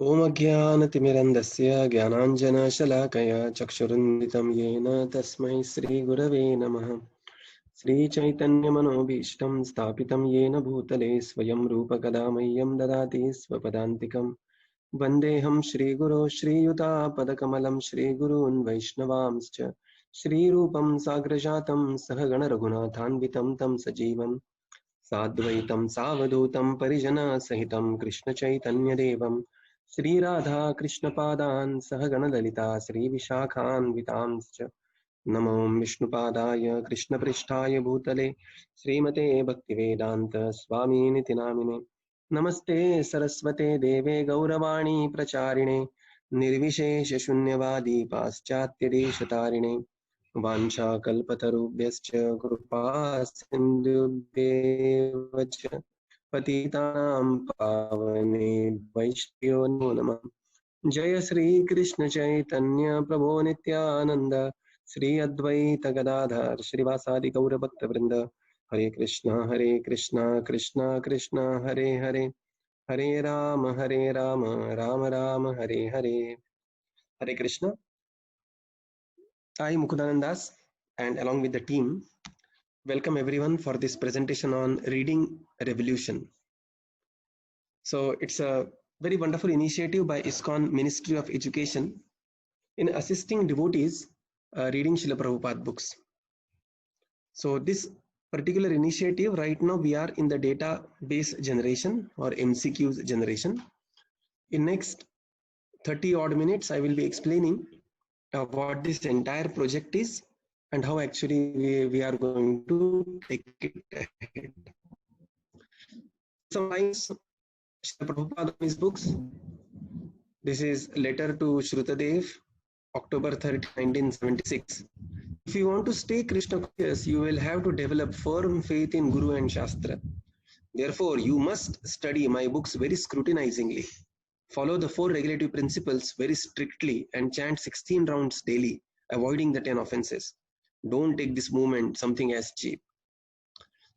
ओम अज्ञानतिमिरन्धस्य ज्ञानाञ्जनशलाकया चक्षुरुन्मिलितं येन तस्मै श्रीगुरवे नमः। श्रीचैतन्यमनोभीष्टं स्थापितं येन भूतले स्वयं रूपकदा मह्यं ददाति स्वपदान्तिकं। वन्देऽहं श्रीगुरो श्रीयुतापदकमलं श्रीगुरून् वैष्णवांश्च श्रीरूपं साग्रजातं सहगणरघुनाथान्वितं तं सजीवं साद्वैतं सावधूतं परिजनसहितं कृष्णचैतन्यदेवं श्रीराधा कृष्णपादान् सहगणललिता श्रीविशाखान्वितांश्च नमो विष्णुपादाय कृष्णपृष्ठाय भूतले श्रीमते भक्तिवेदान्त स्वामिनिति नामिने। नमस्ते सरस्वते देवे गौरवाणी प्रचारिणे निर्विशेषशून्यवादी पाश्चात्यदेशतारिणे वाञ्छाकल्पतरुभ्यश्च कृपा सिन्धुभ्येव च पतितानां पावनेभ्यो नमो नमः। जय श्री कृष्ण चैतन्य प्रभो नित्यानंद श्री अद्वैत गदाधर श्रीवासादि गौर भक्त वृंद। हरे कृष्णा कृष्णा कृष्णा हरे हरे, हरे Ram Ram Ram Hare Hare. Hare Krishna. I Mukhudanand Das and along with the team welcome everyone for this presentation on reading revolution. So it's a very wonderful initiative by ISKCON Ministry of Education in assisting devotees reading Srila Prabhupada books. So this particular initiative, right now we are in the database generation or MCQs generation. In next 30 odd minutes I will be explaining what this entire project is and how actually we are going to take it ahead. Some lines Srila Prabhupada on his books. This is letter to Shrutadev, October 30, 1976. If you want to stay Krishna conscious, you will have to develop firm faith in Guru and Shastra. Therefore, you must study my books very scrutinizingly. Follow the 4 regulative principles very strictly and chant 16 rounds daily, avoiding the 10 offenses. Don't take this movement something as cheap.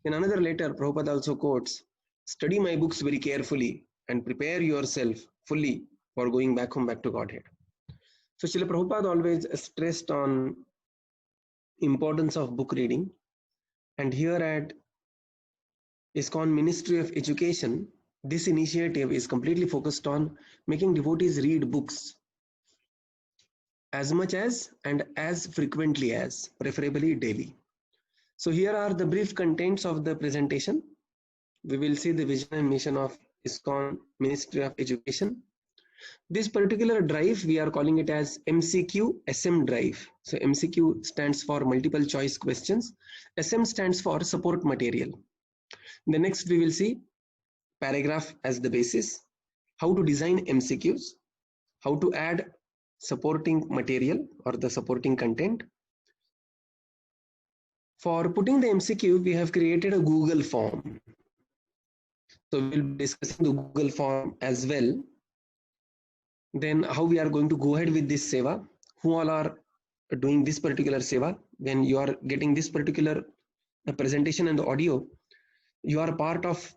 In another letter, Prabhupada also quotes, study my books very carefully and prepare yourself fully for going back home, back to Godhead. So Srila Prabhupada always stressed on importance of book reading, and here at ISKCON Ministry of Education, this initiative is completely focused on making devotees read books as much as and as frequently as, preferably daily. So here are the brief contents of the presentation. We will see the vision and mission of ISKCON Ministry of Education. This particular drive, we are calling it as MCQ SM drive. So MCQ stands for multiple choice questions. SM stands for support material. The next we will see paragraph as the basis, how to design MCQs, how to add supporting material or the supporting content. For putting the MCQ, we have created a Google form. So we will be discussing the Google form as well. Then how we are going to go ahead with this seva, who all are doing this particular seva. When you are getting this particular presentation and the audio, you are part of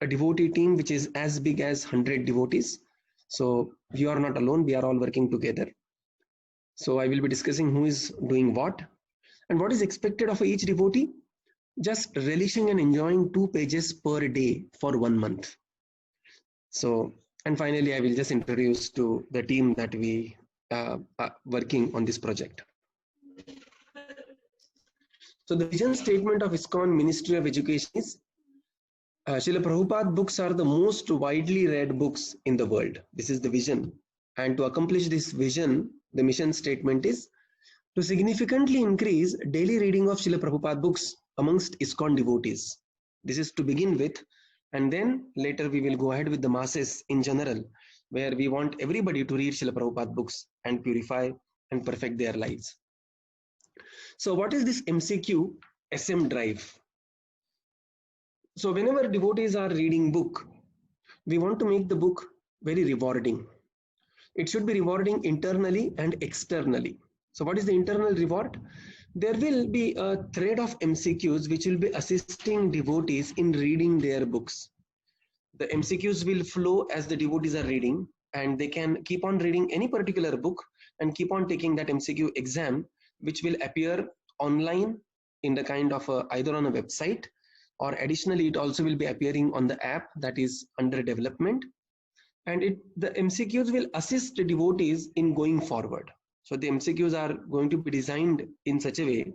a devotee team which is as big as 100 devotees. So you are not alone, we are all working together. So I will be discussing who is doing what and what is expected of each devotee. Just relishing and enjoying 2 pages per day for 1 month. So, and finally I will just introduce to the team that we are working on this project. So the vision statement of ISKCON Ministry of Education is Srila Prabhupada books are the most widely read books in the world. This is the vision. And to accomplish this vision, the mission statement is to significantly increase daily reading of Srila Prabhupada books amongst ISKCON devotees. This is to begin with, and then later we will go ahead with the masses in general, where we want everybody to read Srila Prabhupada books and purify and perfect their lives. So what is this MCQ SM drive? So whenever devotees are reading book, we want to make the book very rewarding. It should be rewarding internally and externally. So what is the internal reward? There will be a thread of MCQs which will be assisting devotees in reading their books. The MCQs will flow as the devotees are reading, and they can keep on reading any particular book and keep on taking that MCQ exam, which will appear online in the kind of either on a website, or additionally it also will be appearing on the app that is under development. And the MCQs will assist the devotees in going forward. So the MCQs are going to be designed in such a way,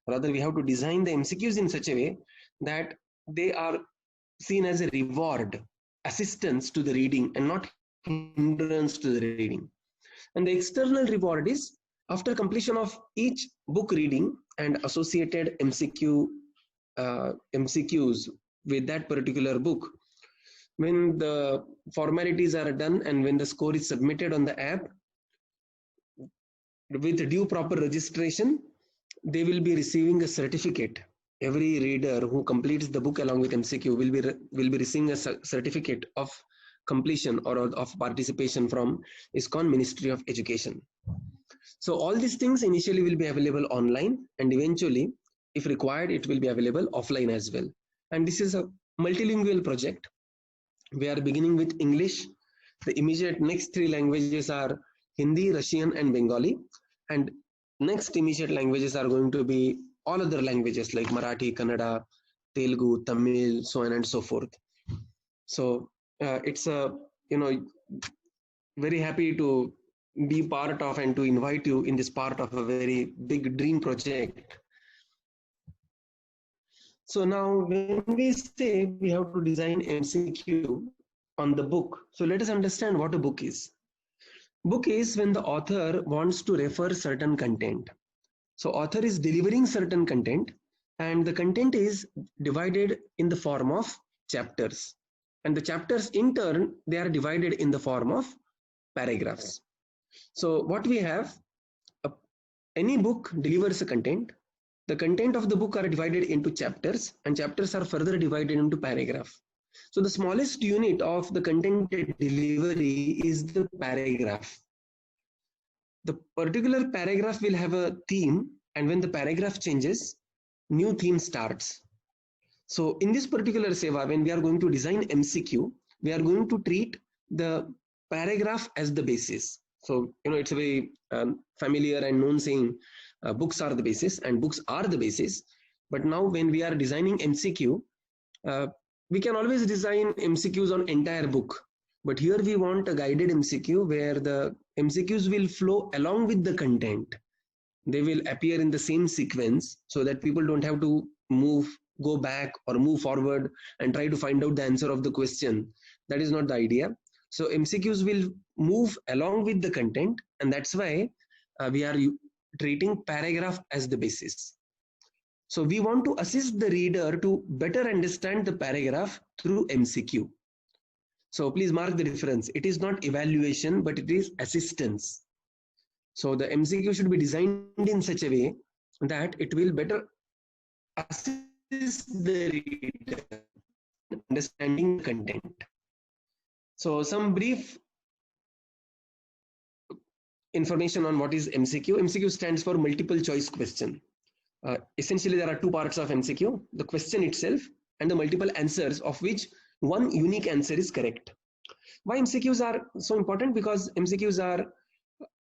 rather we have to design the MCQs in such a way that they are seen as a reward, assistance to the reading and not hindrance to the reading. And the external reward is, after completion of each book reading and associated MCQs with that particular book, when the formalities are done and when the score is submitted on the app with due proper registration, they will be receiving a certificate. Every reader who completes the book along with MCQ will be receiving a certificate of completion or of participation from ISKCON Ministry of Education. So all these things initially will be available online, and eventually, if required, it will be available offline as well. And this is a multilingual project. We are beginning with English. The immediate next 3 languages are Hindi, Russian, and Bengali. And next immediate languages are going to be all other languages like Marathi, Kannada, Telugu, Tamil, so on and so forth. So it's a, very happy to be part of and to invite you in this part of a very big dream project. So now when we say we have to design MCQ on the book, so let us understand what a book is. Book is when the author wants to refer certain content. So author is delivering certain content, and the content is divided in the form of chapters. And the chapters in turn, they are divided in the form of paragraphs. So what we have, any book delivers a content. The content of the book are divided into chapters, and chapters are further divided into paragraphs. So the smallest unit of the content delivery is the paragraph. The particular paragraph will have a theme, and when the paragraph changes, new theme starts. So in this particular seva, when we are going to design MCQ, we are going to treat the paragraph as the basis. So, it's a very familiar and known saying, books are the basis and books are the basis. But now when we are designing MCQ, we can always design MCQs on entire book. But here we want a guided MCQ where the MCQs will flow along with the content. They will appear in the same sequence so that people don't have to go back or move forward and try to find out the answer of the question. That is not the idea. So MCQs will move along with the content, and that's why we are treating paragraph as the basis. So we want to assist the reader to better understand the paragraph through MCQ. So please mark the difference. It is not evaluation, but it is assistance. So the MCQ should be designed in such a way that it will better assist the reader in understanding the content. So some brief information on what is MCQ. MCQ stands for multiple choice question. Essentially, there are 2 parts of MCQ, the question itself and the multiple answers, of which one unique answer is correct. Why MCQs are so important? Because MCQs are,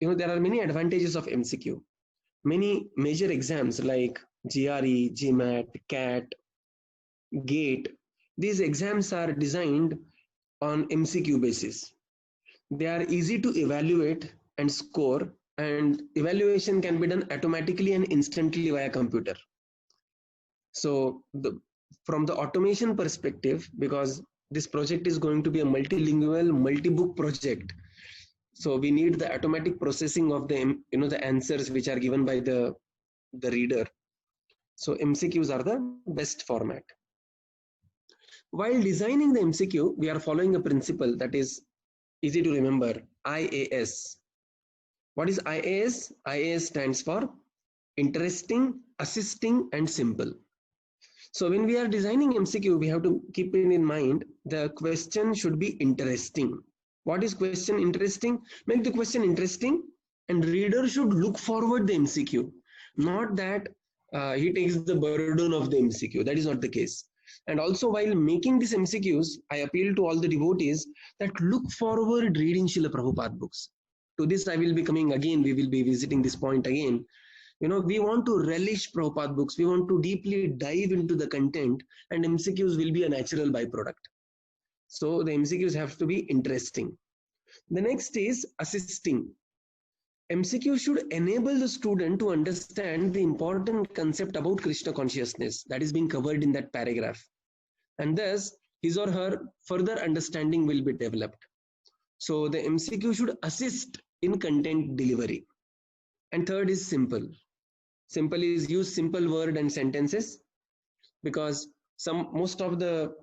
there are many advantages of MCQ. Many major exams like GRE, GMAT, CAT, GATE, these exams are designed on MCQ basis. They are easy to evaluate and score, and evaluation can be done automatically and instantly via computer. So from the automation perspective, because this project is going to be a multilingual, multi-book project, so we need the automatic processing of the the answers which are given by the reader. So MCQs are the best format. While designing the MCQ, we are following a principle that is easy to remember, IAS. What is IAS? IAS stands for interesting, assisting, and simple. So when we are designing MCQ, we have to keep it in mind, the question should be interesting. What is question interesting? Make the question interesting, and reader should look forward the MCQ. Not that he takes the burden of the MCQ. That is not the case. And also while making these MCQs, I appeal to all the devotees that look forward reading Srila Prabhupada books. To this I will be coming again, we will be visiting this point again. We want to relish Prabhupada books, we want to deeply dive into the content, and MCQs will be a natural byproduct. So the MCQs have to be interesting. The next is assisting. MCQ should enable the student to understand the important concept about Krishna consciousness that is being covered in that paragraph. And thus, his or her further understanding will be developed. So the MCQ should assist in content delivery. And third is simple. Simple is use simple word and sentences, because most of the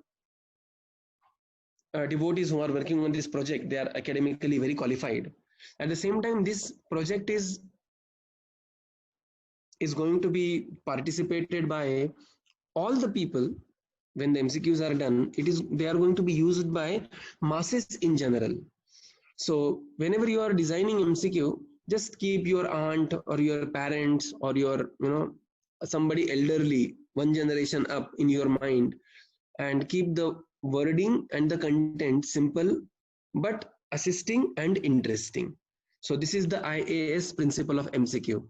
devotees who are working on this project, they are academically very qualified. At the same time, this project is going to be participated by all the people. When the MCQs are done, they are going to be used by masses in general. So whenever you are designing MCQ, just keep your aunt or your parents or your somebody elderly, one generation up in your mind, and keep the wording and the content simple but assisting and interesting. So this is the IAS principle of MCQ: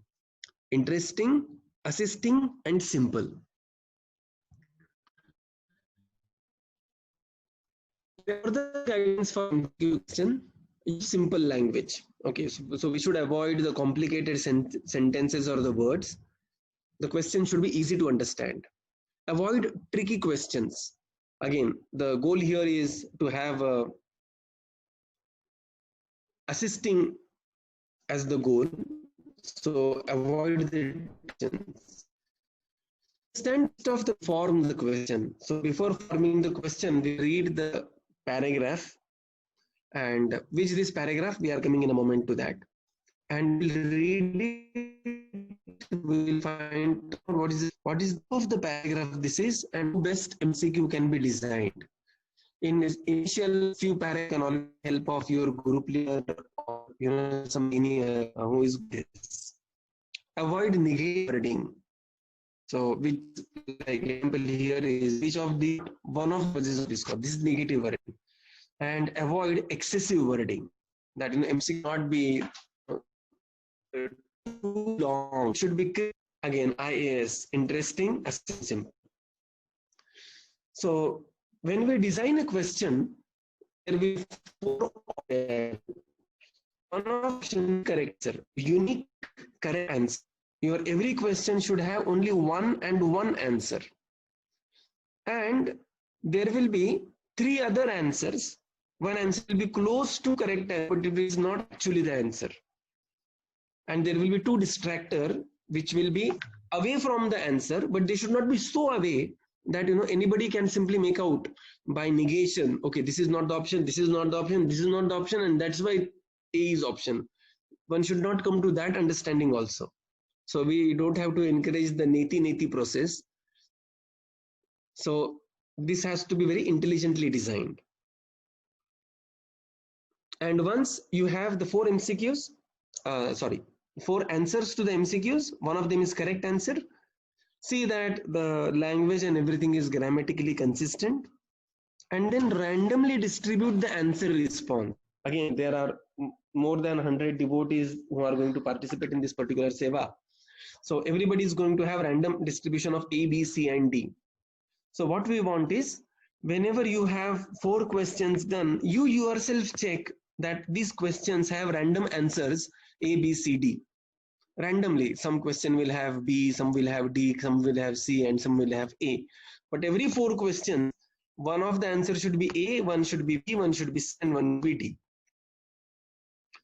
interesting, assisting, and simple. Further guidance for MCQ question: use simple language. Okay, so we should avoid the complicated sentences or the words. The question should be easy to understand. Avoid tricky questions. Again, the goal here is to have assisting as the goal. So avoid the questions. Understand of the form the question. So before forming the question, we read the paragraph, and which this paragraph we are coming in a moment to that, and we'll read it. We'll find what is of the paragraph this is, and how best MCQ can be designed. In initial few paragraphs can only help of your group leader or some senior who is this. Avoid negative wording. So which, like example here is, which of the one of the of this is negative wording. And avoid excessive wording. That MC not be too long. Should be again IAS, interesting, simple. So when we design a question, there will be four one option correct answer, unique correct answer. Your every question should have only one answer, and there will be three other answers. One answer will be close to correct answer, but it is not actually the answer. And there will be two distractor which will be away from the answer, but they should not be so away that anybody can simply make out by negation, okay, this is not the option, this is not the option, this is not the option, and that's why A is option. One should not come to that understanding also. So we don't have to encourage the neti process. So this has to be very intelligently designed. And once you have the four MCQs, four answers to the MCQs, one of them is correct answer. See that the language and everything is grammatically consistent, and then randomly distribute the answer response. Again, there are more than 100 devotees who are going to participate in this particular seva. So everybody is going to have random distribution of A, B, C, and D. So what we want is, whenever you have four questions done, you yourself check that these questions have random answers A, B, C, D. Randomly, some question will have B, some will have D, some will have C, and some will have A. But every four questions, one of the answers should be A, one should be B, one should be C, and one should be D.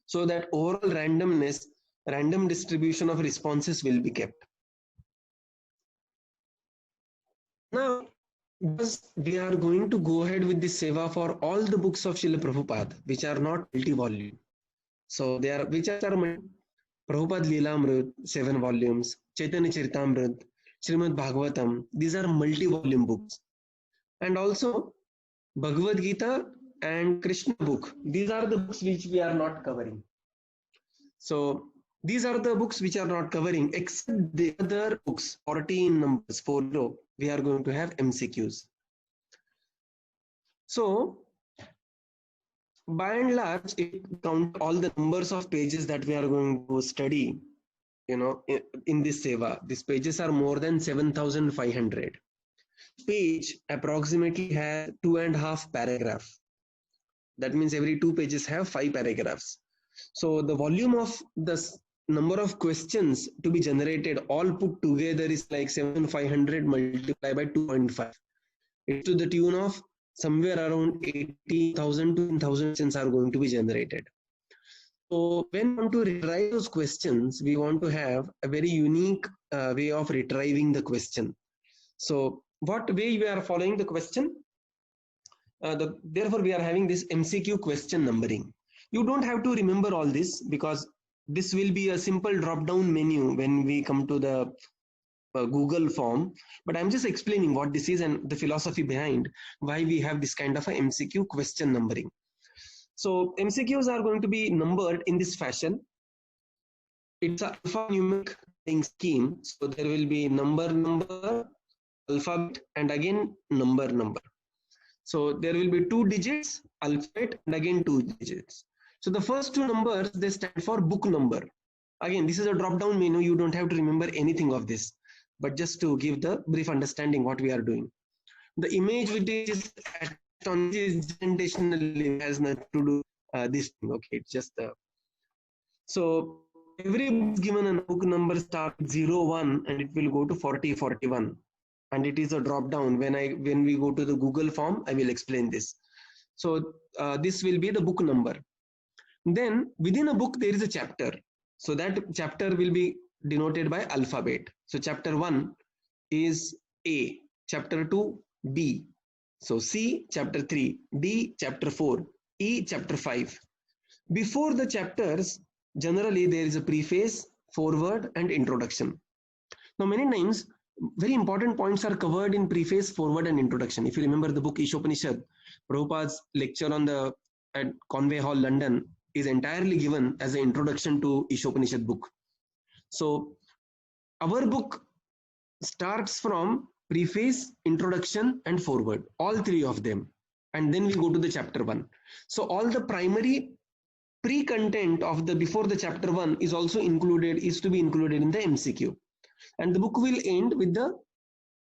So that overall randomness, random distribution of responses will be kept. Now, because we are going to go ahead with this seva for all the books of Srila Prabhupada, which are not multi-volume. So they are, which are Prabhupada Leelamrit, 7 volumes, Chaitanya Charitamrit, Srimad Bhagavatam. These are multi-volume books. And also Bhagavad Gita and Krishna book. These are the books which we are not covering. So these are the books which are not covering, except the other books, 14 numbers, 40, we are going to have MCQs. So by and large, if we count all the numbers of pages that we are going to study, in this seva, these pages are more than 7,500. Page approximately has 2.5 paragraph. That means every 2 pages have 5 paragraphs. So the volume of the number of questions to be generated all put together is like 7,500 multiplied by 2.5. It's to the tune of somewhere around 80,000 to 10,000 questions are going to be generated. So when we want to retrieve those questions, we want to have a very unique way of retrieving the question. So what way we are following the question? Therefore, we are having this MCQ question numbering. You don't have to remember all this because this will be a simple drop-down menu when we come to the Google form. But I'm just explaining what this is and the philosophy behind why we have this kind of a MCQ question numbering. So MCQs are going to be numbered in this fashion. It's an alphanumeric scheme. So there will be number, alphabet, and again number. So there will be 2 digits, alphabet, and again 2 digits. So the first 2 numbers, they stand for book number. Again, this is a drop-down menu. You don't have to remember anything of this, but just to give the brief understanding what we are doing. The image which is on this presentational has nothing to do this thing. Okay, it's just so every book is given a book number start 01 and it will go to 40, 41. And it is a drop down. When we go to the Google form, I will explain this. So this will be the book number. Then within a book there is a chapter. So that chapter will be denoted by alphabet. So chapter 1 is A, chapter 2 B, so C chapter 3, D chapter 4, E chapter 5. Before the chapters, generally there is a preface, foreword, and introduction. Now many times very important points are covered in preface, foreword, and introduction. If you remember the book Ishopanishad, Prabhupada's lecture on at Conway Hall, London, is entirely given as an introduction to Ishopanishad book. So our book starts from preface, introduction, and foreword, all 3 of them, and then we go to the chapter 1. So all the primary pre-content of the before the chapter 1 is to be included in the MCQ. And the book will end with the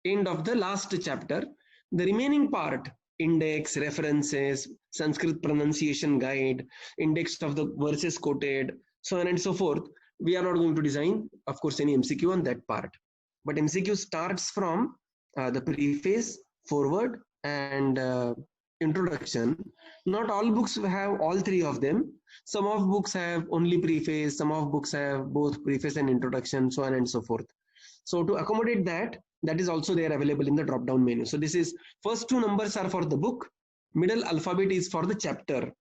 end of the last chapter. The remaining part, index, references, Sanskrit pronunciation guide, index of the verses quoted, so on and so forth. We are not going to design, of course, any MCQ on that part. But MCQ starts from the preface, foreword, and introduction. Not all books have all 3 of them. Some of books have only preface, some of books have both preface and introduction, so on and so forth. So to accommodate that is also there available in the drop down menu. So this is first 2 numbers are for the book, middle alphabet is for the chapter,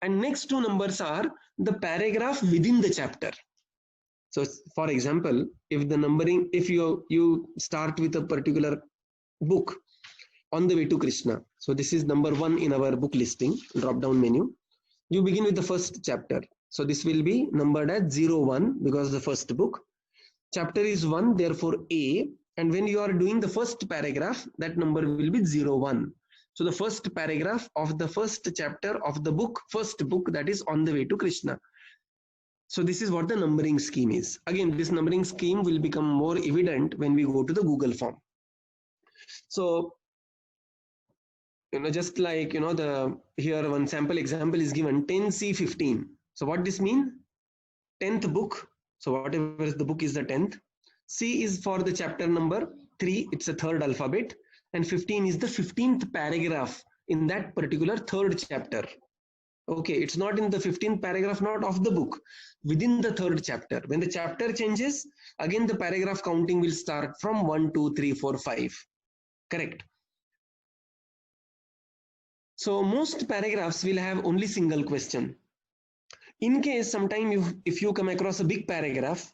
and next 2 numbers are the paragraph within the chapter. So for example, if the numbering, if you start with a particular book, On the Way to Krishna, so this is number 1 in our book listing drop down menu. You begin with the first chapter, so this will be numbered as 01 because the first book. Chapter is 1, therefore A, and when you are doing the first paragraph, that number will be 01. So the first paragraph of the first chapter of the book, first book, that is On the Way to Krishna. So this is what the numbering scheme is. Again, this numbering scheme will become more evident when we go to the Google form. So, just like, here one sample example is given, 10C15. So what this means? 10th book. So whatever is the book is the 10th. C is for the chapter number 3. It's a 3rd alphabet. And 15 is the 15th paragraph in that particular 3rd chapter. Okay, it's not in the 15th paragraph, not of the book, within the 3rd chapter. When the chapter changes, again the paragraph counting will start from 1, 2, 3, 4, 5. Correct. So most paragraphs will have only single question. In case sometime if you come across a big paragraph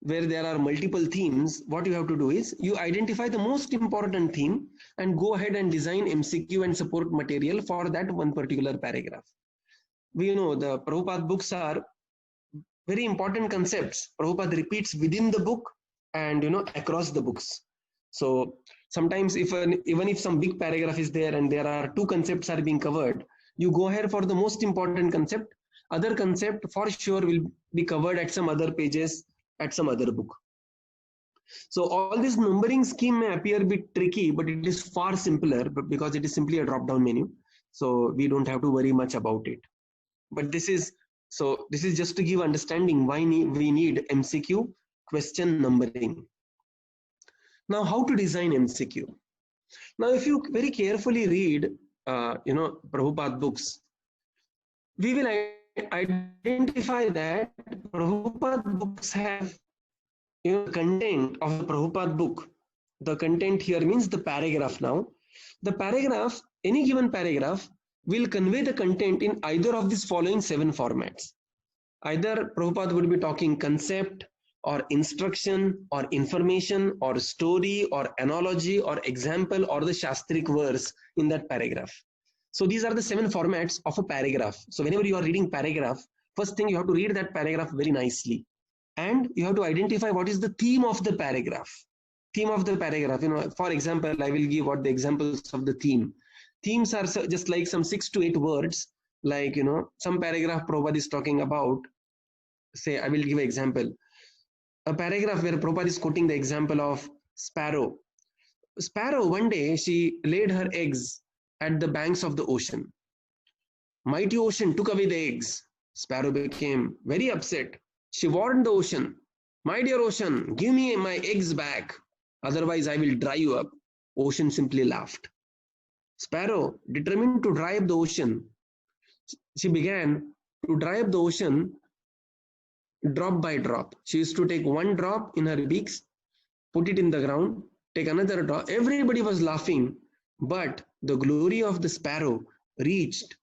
where there are multiple themes, what you have to do is you identify the most important theme and go ahead and design MCQ and support material for that one particular paragraph. We know the Prabhupada books are very important concepts. Prabhupada repeats within the book and across the books. So sometimes even if some big paragraph is there and there are two concepts are being covered, you go ahead for the most important concept. Other concept for sure will be covered at some other pages at some other book. So all this numbering scheme may appear a bit tricky, but it is far simpler because it is simply a drop down menu. So we don't have to worry much about it. But this is just to give understanding why we need MCQ question numbering. Now, how to design MCQ? Now, if you very carefully read, Prabhupada books, we will identify that Prabhupada books have, content of the Prabhupada book. The content here means the paragraph now. The paragraph, any given paragraph, will convey the content in either of these following 7 formats. Either Prabhupada would be talking concept, or instruction, or information, or story, or analogy, or example, or the Shastric verse in that paragraph. So these are the 7 formats of a paragraph. So whenever you are reading paragraph, first thing you have to read that paragraph very nicely. And you have to identify what is the theme of the paragraph. Theme of the paragraph, for example, I will give what the examples of the theme. Themes are just like some 6 to 8 words, like, some paragraph Prabhupada is talking about. Say, I will give an example. A paragraph where Prabhupada is quoting the example of sparrow. Sparrow, one day, she laid her eggs at the banks of the ocean. Mighty ocean took away the eggs. Sparrow became very upset. She warned the ocean, "My dear ocean, give me my eggs back, otherwise I will dry you up." Ocean simply laughed. Sparrow, determined to dry up the ocean, she began to dry up the ocean drop by drop. She used to take one drop in her beaks, put it in the ground, take another drop. Everybody was laughing, but the glory of the sparrow reached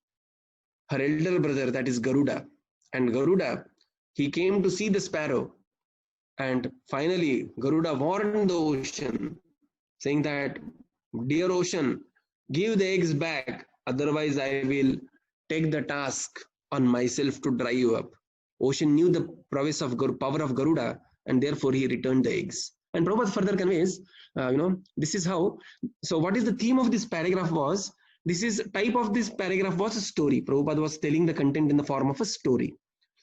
her elder brother, that is Garuda. And Garuda, he came to see the sparrow. And finally, Garuda warned the ocean, saying that, "Dear ocean, give the eggs back, otherwise I will take the task on myself to dry you up." Ocean knew the prowess of power of Garuda, and therefore he returned the eggs. And Prabhupada further conveys, this is how. So what is the theme of this paragraph was? Type of this paragraph was a story. Prabhupada was telling the content in the form of a story.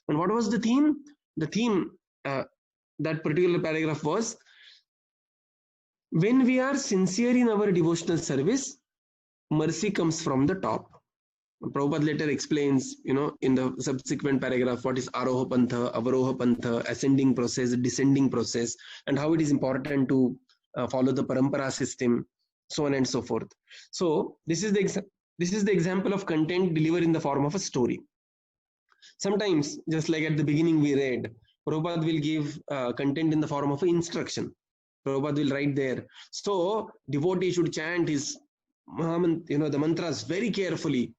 And what was the theme? The theme, that particular paragraph was, when we are sincere in our devotional service, mercy comes from the top. Prabhupada later explains, in the subsequent paragraph, what is Aroha Pantha, Avaroha Pantha, ascending process, descending process, and how it is important to follow the Parampara system, so on and so forth. So this is the example of content delivered in the form of a story. Sometimes, just like at the beginning we read, Prabhupada will give content in the form of an instruction. Prabhupada will write there, so devotee should chant his the mantras very carefully,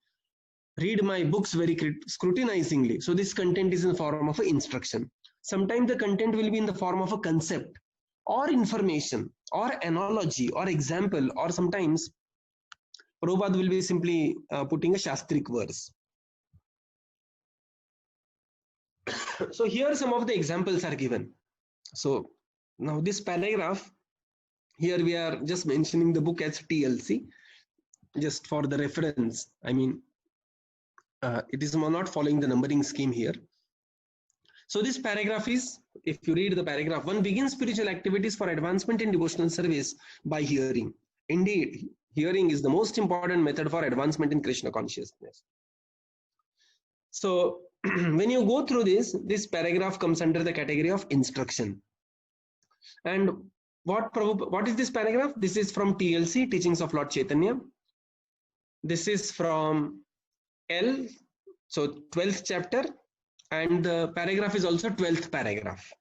read my books very scrutinizingly. So this content is in the form of an instruction. Sometimes the content will be in the form of a concept or information or analogy or example, or sometimes Prabhupada will be simply putting a Shastric verse. So here some of the examples are given. So now this paragraph, here we are just mentioning the book as TLC, just for the reference. I mean, it is not following the numbering scheme here. So this paragraph is, if you read the paragraph, one begins spiritual activities for advancement in devotional service by hearing. Indeed, hearing is the most important method for advancement in Krishna consciousness. So when you go through this paragraph comes under the category of instruction. And what is this paragraph? This is from TLC, Teachings of Lord Chaitanya. This is from L, so 12th chapter, and the paragraph is also 12th paragraph.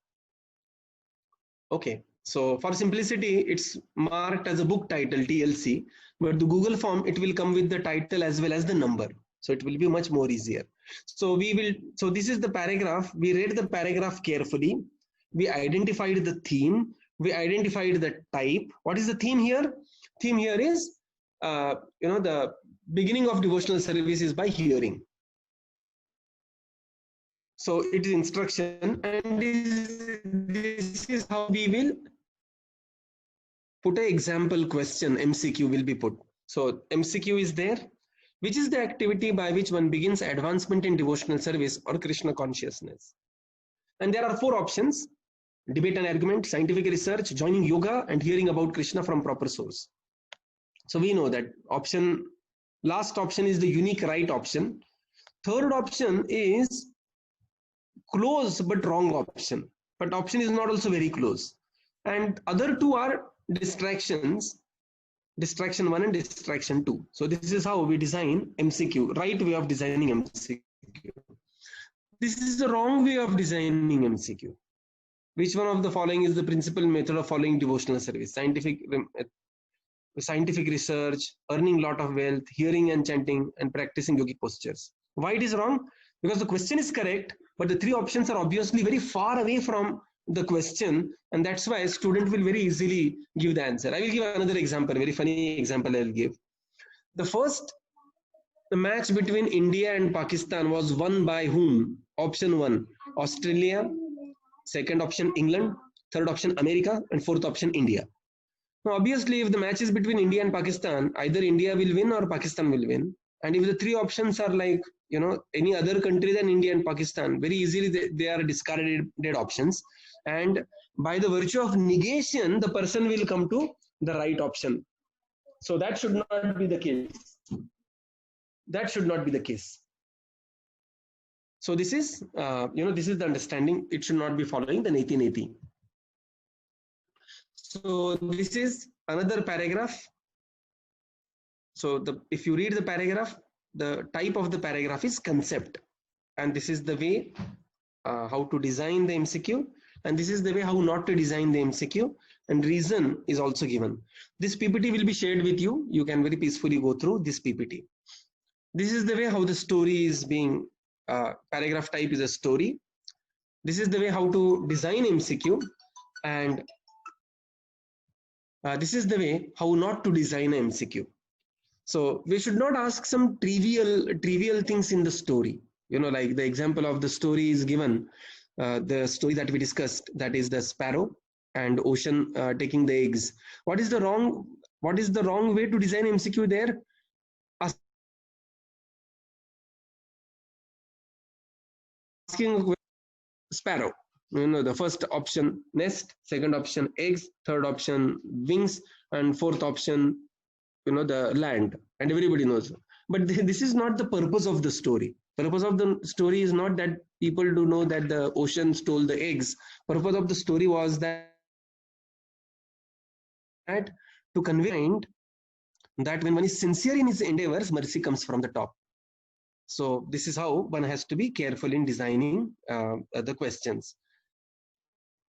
Okay, so for simplicity, it's marked as a book title, TLC, but the Google form, it will come with the title as well as the number. So it will be much more easier. So this is the paragraph. We read the paragraph carefully. We identified the theme. We identified the type. What is the theme here? Theme here is, the beginning of devotional service is by hearing. So it is instruction, and this is how we will put an example question, MCQ will be put. So MCQ is there. Which is the activity by which one begins advancement in devotional service or Krishna consciousness? And there are 4 options: debate and argument, scientific research, joining yoga, and hearing about Krishna from proper source. So we know that last option is the unique right option. Third option is close but wrong option. But option is not also very close. And other 2 are distractions. Distraction 1 and distraction 2. So this is how we design MCQ, right way of designing MCQ. This is the wrong way of designing MCQ. Which one of the following is the principal method of following devotional service? Scientific research, earning lot of wealth, hearing and chanting, and practicing yogic postures. Why it is wrong? Because the question is correct, but the 3 options are obviously very far away from the question, and that's why a student will very easily give the answer. I will give another example, very funny example I will give. The match between India and Pakistan was won by whom? Option 1, Australia. Second option, England. Third option, America. And fourth option, India. Now, obviously, if the match is between India and Pakistan, either India will win or Pakistan will win. And if the 3 options are like, any other country than India and Pakistan, very easily they are discarded options. And by the virtue of negation, the person will come to the right option. So that should not be the case. That should not be the case. So this is, this is the understanding. It should not be following the 1980. So this is another paragraph. So if you read the paragraph, the type of the paragraph is concept. And this is the way how to design the MCQ. And this is the way how not to design the MCQ. And reason is also given. This PPT will be shared with you. You can very peacefully go through this PPT. This is the way how the story is being, paragraph type is a story. This is the way how to design MCQ. And this is the way how not to design an MCQ. So we should not ask some trivial things in the story. Like the example of the story is given, the story that we discussed, that is the sparrow and ocean taking the eggs. What is the wrong way to design MCQ there? Asking sparrow. The first option nest, second option eggs, third option wings, and fourth option the land, and everybody knows. But this is not the purpose of the story. Purpose of the story is not that people do know that the ocean stole the eggs. Purpose of the story was that to convey that when one is sincere in his endeavors, mercy comes from the top. So this is how one has to be careful in designing the questions.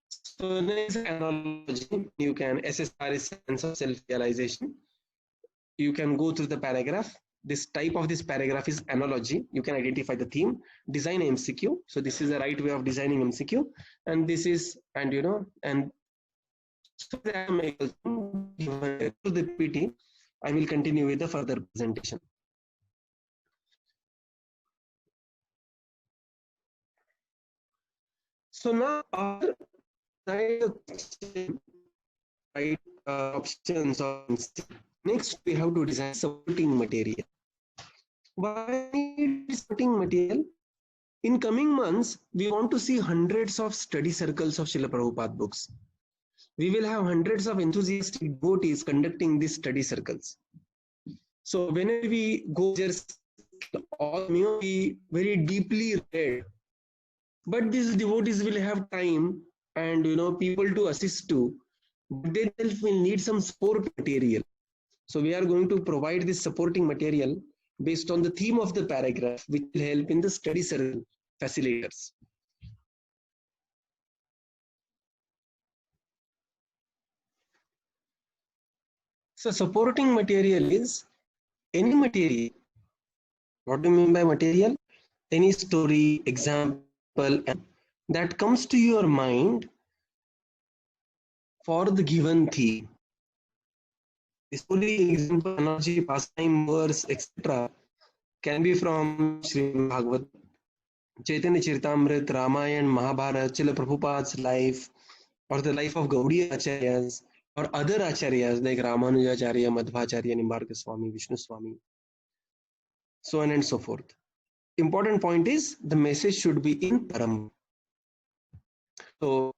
So next analogy, you can assess our sense of self-realization. You can go through the paragraph. This type of this paragraph is analogy. You can identify the theme, design MCQ. So this is the right way of designing MCQ. And this is, and so the PT, I will continue with the further presentation. So now our options of MCQ. Next, we have to design supporting material. Why supporting material? In coming months, we want to see hundreds of study circles of Srila Prabhupada books. We will have hundreds of enthusiastic devotees conducting these study circles. So whenever we go, just all be very deeply read. But these devotees will have time and people to assist to. They will need some support material. So we are going to provide this supporting material based on the theme of the paragraph, which will help in the study circle facilitators. So supporting material is any material. What do you mean by material? Any story, example, that comes to your mind for the given theme. Story, example, analogy, pastime, verse, etc. can be from Srimad Bhagavad, Chaitanya Charitamrita, Ramayana, Mahabharata, Srila Prabhupada's life, or the life of Gaudiya Acharyas, or other acharyas like Ramanujacharya, Madhvacharya, Nimbarka Swami, Vishnu Swami, so on and so forth. Important point is the message should be in Param. So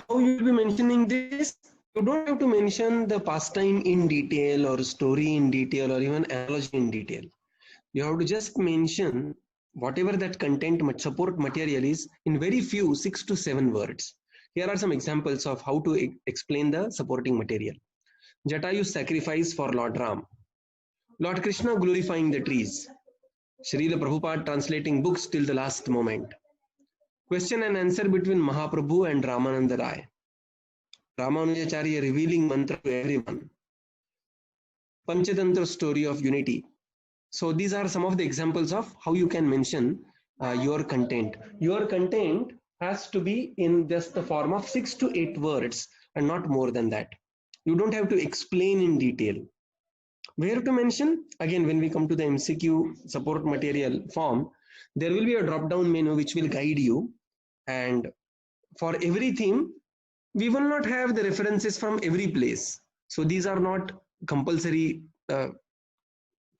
how you will be mentioning this? You don't have to mention the pastime in detail or story in detail or even analogy in detail. You have to just mention whatever that content support material is in very few 6 to 7 words. Here are some examples of how to explain the supporting material. Jatayu's sacrifice for Lord Ram. Lord Krishna glorifying the trees. Srila Prabhupada translating books till the last moment. Question and answer between Mahaprabhu and Ramananda Rai. Ramanujacharya revealing mantra to everyone. Panchatantra story of unity. So these are some of the examples of how you can mention your content. Your content has to be in just the form of 6 to 8 words and not more than that. You don't have to explain in detail. Where to mention? Again, when we come to the MCQ support material form, there will be a drop-down menu which will guide you. And for every theme, we will not have the references from every place. So these are not compulsory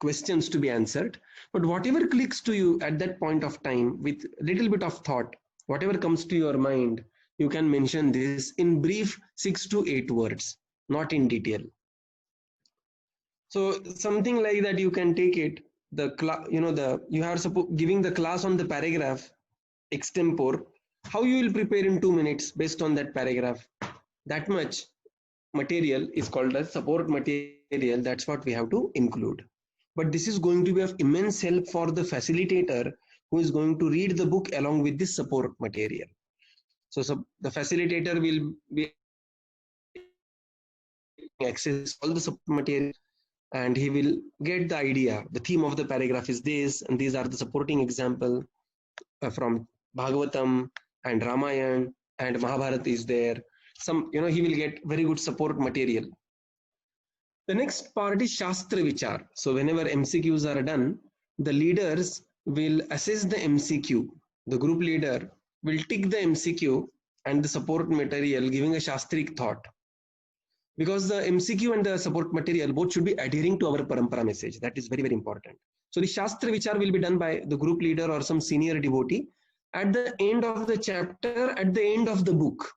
questions to be answered. But whatever clicks to you at that point of time with a little bit of thought, whatever comes to your mind, you can mention this in brief 6 to 8 words, not in detail. So something like that you can take it. You are giving the class on the paragraph extempore. How you will prepare in 2 minutes based on that paragraph. That much material is called as support material. That's what we have to include. But this is going to be of immense help for the facilitator who is going to read the book along with this support material. So the facilitator will be access all the support material and he will get the idea. The theme of the paragraph is this, and these are the supporting example from Bhagavatam and Ramayana and Mahabharata is there. He will get very good support material. The next part is Shastra Vichar. So whenever MCQs are done, the leaders will assess the MCQ. The group leader will tick the MCQ and the support material giving a Shastric thought. Because the MCQ and the support material both should be adhering to our Parampara message. That is very, very important. So the Shastra Vichar will be done by the group leader or some senior devotee at the end of the chapter, at the end of the book.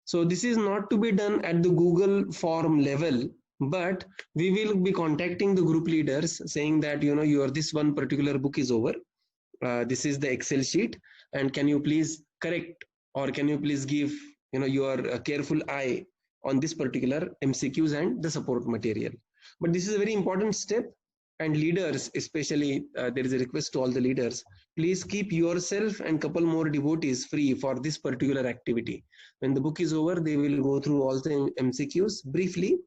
So this is not to be done at the Google form level, but we will be contacting the group leaders saying that, this one particular book is over. This is the Excel sheet, and can you please correct or can you please give, your careful eye on this particular MCQs and the support material. But this is a very important step, and leaders, especially there is a request to all the leaders, please keep yourself and couple more devotees free for this particular activity. When the book is over, they will go through all the MCQs briefly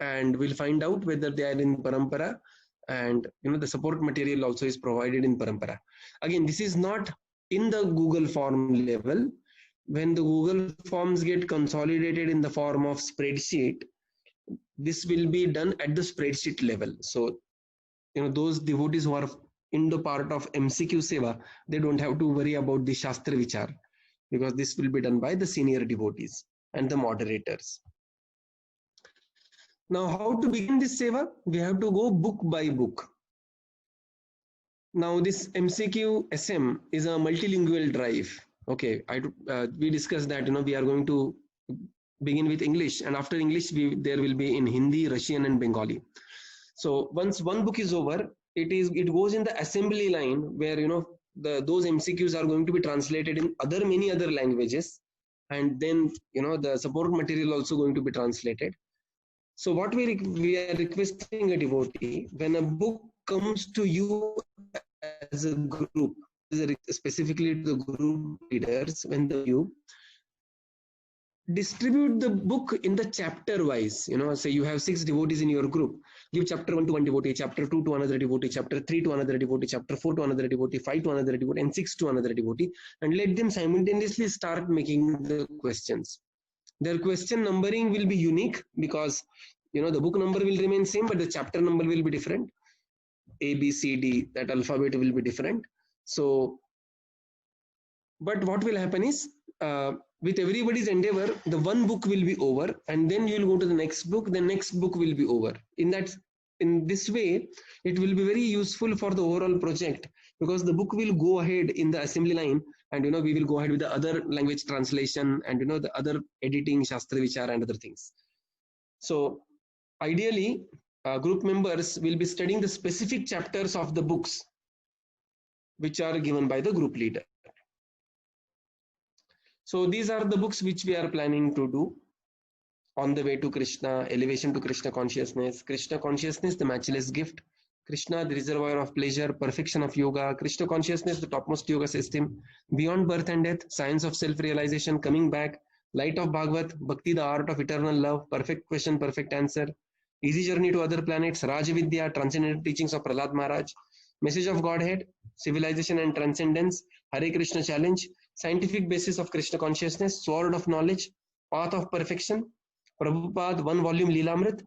and we'll find out whether they are in Parampara, and the support material also is provided in Parampara. Again, this is not in the Google form level. When the Google forms get consolidated in the form of spreadsheet, this will be done at the spreadsheet level. So those devotees who are in the part of MCQ Seva, they don't have to worry about the Shastra Vichar, because this will be done by the senior devotees and the moderators. Now, how to begin this Seva? We have to go book by book. Now, this MCQ SM is a multilingual drive. Okay, we discussed that we are going to begin with English, and after English there will be in Hindi, Russian, and Bengali. So once one book is over, it goes in the assembly line where those MCQs are going to be translated in many other languages, and then the support material also going to be translated. So what we are requesting a devotee, when a book comes to you as a group, specifically to the group leaders, when you distribute the book in the chapter wise, say you have 6 devotees in your group, give chapter 1 to one devotee, chapter 2 to another devotee, chapter 3 to another devotee, chapter 4 to another devotee, 5 to another devotee, and 6 to another devotee, and let them simultaneously start making the questions. Their question numbering will be unique because the book number will remain same, but the chapter number will be different. A, B, C, D, that alphabet will be different. So, but what will happen is with everybody's endeavor, the one book will be over, and then you will go to the next book. The next book will be over. In this way, it will be very useful for the overall project, because the book will go ahead in the assembly line, and we will go ahead with the other language translation, and the other editing, Shastra Vichar, and other things. So ideally, group members will be studying the specific chapters of the books which are given by the group leader. So these are the books which we are planning to do. On the Way to Krishna, Elevation to Krishna Consciousness, the Matchless Gift, Krishna, the Reservoir of Pleasure, Perfection of Yoga, Krishna Consciousness, the Topmost Yoga System, Beyond Birth and Death, Science of Self-Realization, Coming Back, Light of Bhagavat, Bhakti, the Art of Eternal Love, Perfect Question, Perfect Answer, Easy Journey to Other Planets, Rajavidya, Transcendental Teachings of Prahlad Maharaj, Message of Godhead, Civilization and Transcendence, Hare Krishna Challenge, Scientific Basis of Krishna Consciousness, Sword of Knowledge, Path of Perfection, Prabhupada, one volume Leelamrit.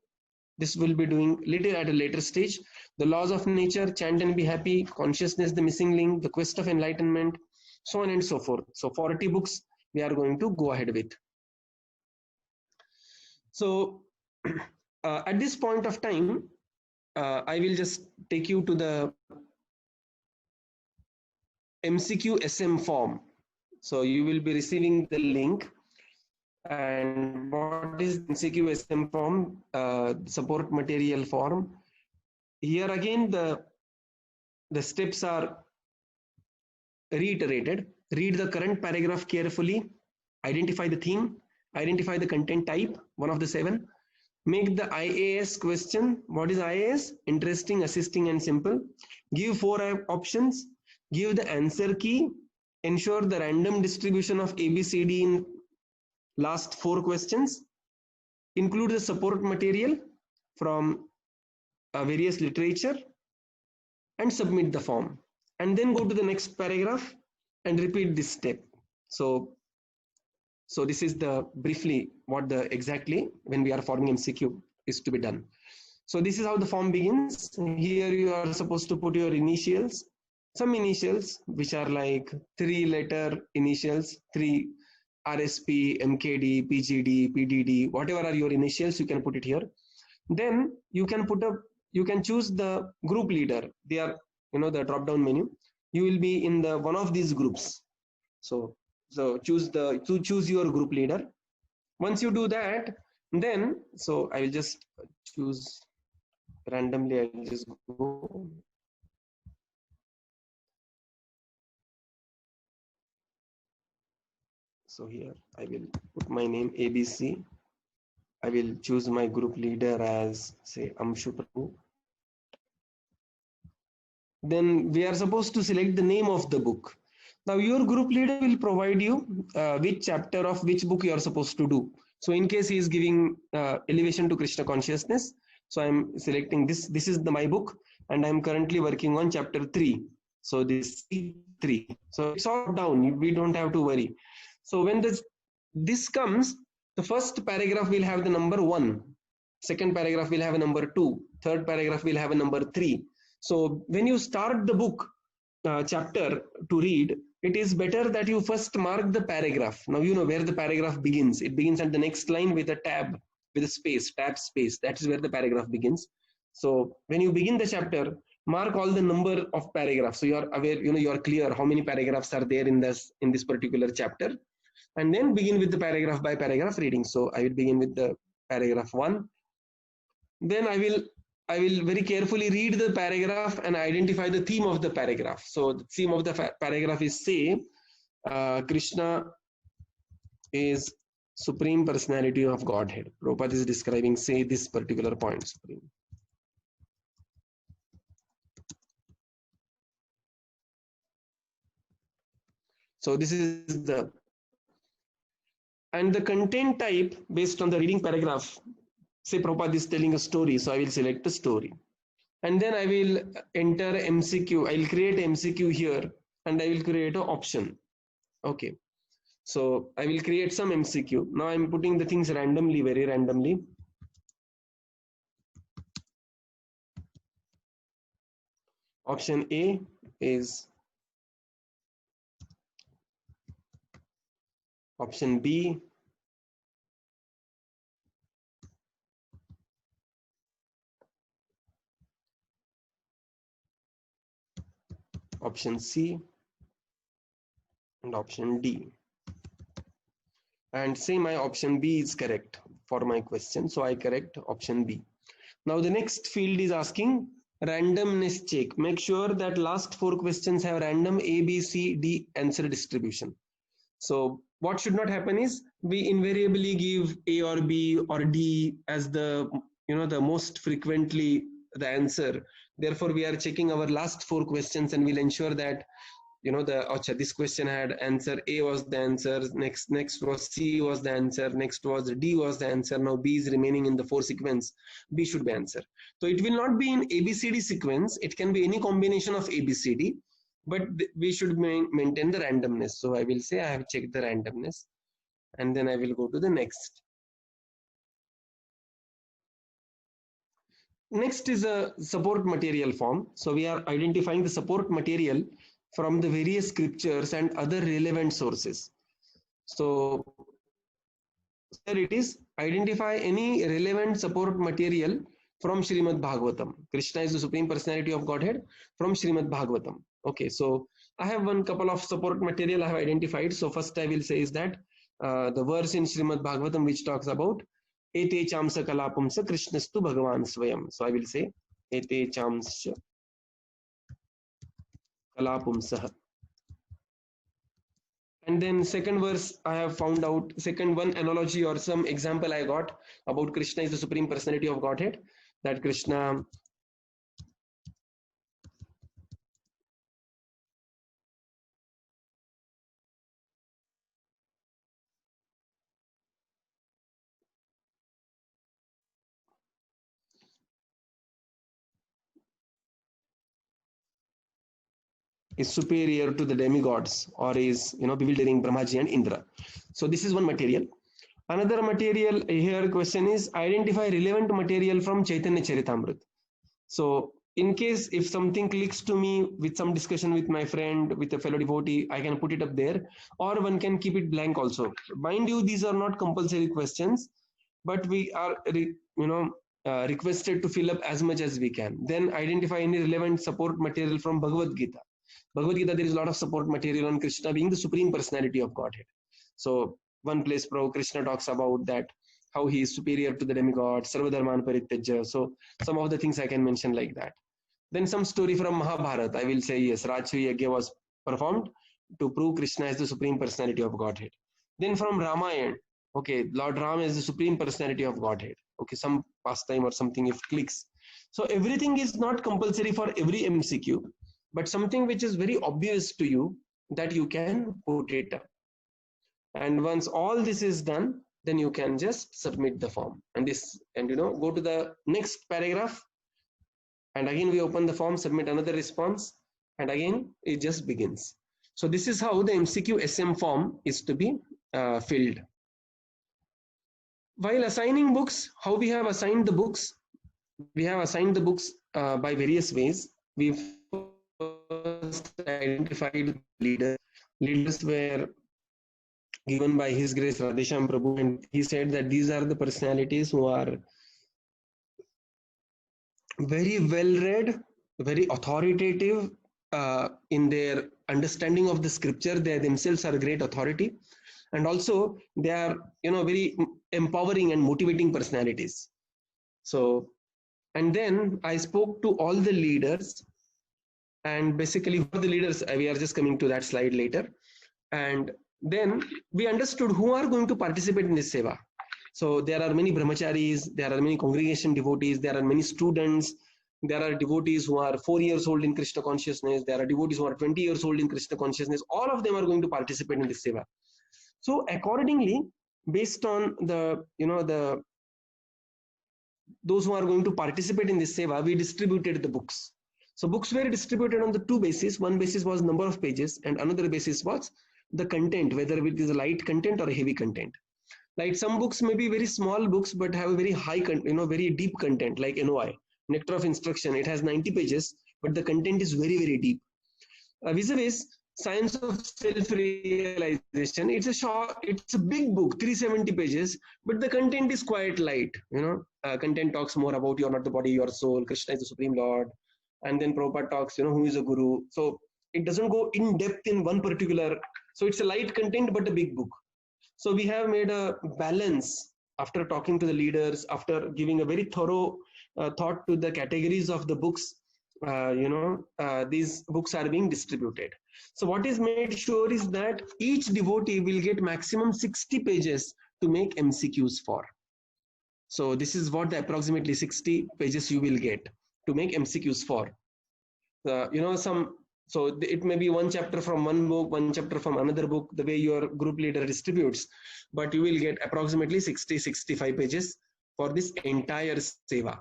This will be doing later at a later stage. The Laws of Nature, Chant and Be Happy, Consciousness, the Missing Link, The Quest of Enlightenment, so on and so forth. So 40 books we are going to go ahead with. So at this point of time, I will just take you to the MCQ SM form. So you will be receiving the link. And what is MCQ SM form? Support material form. Here again, the steps are reiterated. Read the current paragraph carefully. Identify the theme. Identify the content type, one of the 7. Make the IAS question. What is IAS? Interesting, assisting, and simple. Give 4 options. Give the answer key. Ensure the random distribution of ABCD in last 4 questions. Include the support material from various literature, and submit the form. And then go to the next paragraph and repeat this step. So this is the briefly what the exactly when we are forming MCQ is to be done. So this is how the form begins. Here you are supposed to put your initials, some initials which are like 3-letter initials, 3 RSP, MKD, PGD, PDD, whatever are your initials, you can put it here. Then you can choose the group leader. They are, the drop down menu. You will be in the one of these groups. So choose your group leader. Once you do that, then I will just choose randomly. I will just go. So here I will put my name ABC. I will choose my group leader as, say, Amshu Prabhu. Then we are supposed to select the name of the book. Now your group leader will provide you which chapter of which book you are supposed to do. So in case he is giving Elevation to Krishna Consciousness, so I'm selecting this. This is my book, and I'm currently working on chapter 3. So this 3. So it's all down. We don't have to worry. So when this comes, the first paragraph will have the number 1. Second paragraph will have a number 2. Third paragraph will have a number 3. So when you start the book chapter to read, it is better that you first mark the paragraph. Now you know where the paragraph begins. It begins at the next line with a tab, with a space, tab space. That is where the paragraph begins. So when you begin the chapter, mark all the number of paragraphs. So you are aware, you are clear how many paragraphs are there in this particular chapter. And then begin with the paragraph by paragraph reading. So I will begin with the paragraph 1. Then I will very carefully read the paragraph and identify the theme of the paragraph. So the theme of the paragraph is, say, Krishna is Supreme Personality of Godhead. Prabhupada is describing, say, this particular point, Supreme. So this is and the content type based on the reading paragraph. Say Prabhupada is telling a story, so I will select the story. And then I will enter MCQ. I will create MCQ here, and I will create an option. Okay. So I will create some MCQ. Now I'm putting the things randomly, very randomly. Option A is option B, option C, and option D. And say my option B is correct for my question, so I correct option B. Now the next field is asking randomness check. Make sure that last 4 questions have random A, B, C, D answer distribution. So what should not happen is we invariably give A or B or D as the the most frequently the answer. Therefore, we are checking our last 4 questions and we'll ensure that this question had answer A was the answer, next was C was the answer, next was D was the answer. Now B is remaining in the 4 sequence. B should be answer. So it will not be in ABCD sequence. It can be any combination of ABCD, but we should maintain the randomness. So I will say I have checked the randomness, and then I will go to the next. Next is a support material form. So we are identifying the support material from the various scriptures and other relevant sources. So here it is, identify any relevant support material from Srimad Bhagavatam. Krishna is the Supreme Personality of Godhead from Srimad Bhagavatam. Okay, so I have one couple of support material I have identified. So first I will say is that the verse in Srimad Bhagavatam which talks about Ete chamsa kalapumsa Krishnastu Bhagavan Swayam. So I will say Ete chamsa kalapumsa. And then second verse I have found out, second one analogy or some example I got about Krishna is the Supreme Personality of Godhead, that Krishna is superior to the demigods or is bewildering Brahmaji and Indra. So this is one material. Another material here question is identify relevant material from Chaitanya Charitamrita. So in case if something clicks to me with some discussion with my friend, with a fellow devotee, I can put it up there, or one can keep it blank also. Mind you, these are not compulsory questions, but we are requested to fill up as much as we can. Then identify any relevant support material from Bhagavad Gita. Bhagavad Gita, there is a lot of support material on Krishna being the Supreme Personality of Godhead. So one place Prabhu Krishna talks about that, how he is superior to the demigod, Sarvadharman Parityajya. So some of the things I can mention like that. Then some story from Mahabharata, I will say yes, Rajsuya Yagya was performed to prove Krishna is the Supreme Personality of Godhead. Then from Ramayana, okay, Lord Ram is the Supreme Personality of Godhead. Okay, some pastime or something if clicks. So everything is not compulsory for every MCQ, but something which is very obvious to you that you can put it up. And once all this is done, then you can just submit the form and go to the next paragraph. And again, we open the form, submit another response, and again, it just begins. So this is how the MCQ SM form is to be filled. While assigning books, how we have assigned the books? We have assigned the books by various ways. We've first identified leaders. Leaders were given by His Grace Radhesham Prabhu, and he said that these are the personalities who are very well read, very authoritative in their understanding of the scripture. They themselves are a great authority, and also they are very empowering and motivating personalities. So, and then I spoke to all the leaders, and basically for the leaders, we are just coming to that slide later. And then we understood who are going to participate in this seva. So there are many brahmacharis, there are many congregation devotees, there are many students, there are devotees who are 4 years old in Krishna consciousness, there are devotees who are 20 years old in Krishna consciousness. All of them are going to participate in this seva. So accordingly, based on the those who are going to participate in this seva, we distributed the books. So books were distributed on the 2 bases. One basis was number of pages, and another basis was the content, whether it is a light content or a heavy content. Like some books may be very small books, but have a very high, very deep content, like NOI, Nectar of Instruction. It has 90 pages, but the content is very, very deep. Vis-a-vis, Science of Self-Realization. It's a big book, 370 pages, but the content is quite light. Content talks more about you're not the body, your soul, Krishna is the Supreme Lord. And then Prabhupada talks, who is a guru. So it doesn't go in depth in one particular. So it's a light content, but a big book. So we have made a balance after talking to the leaders, after giving a very thorough thought to the categories of the books. These books are being distributed. So what is made sure is that each devotee will get maximum 60 pages to make MCQs for. So this is what the approximately 60 pages you will get to make MCQs for. So it may be one chapter from one book, one chapter from another book, the way your group leader distributes, but you will get approximately 60-65 pages for this entire seva.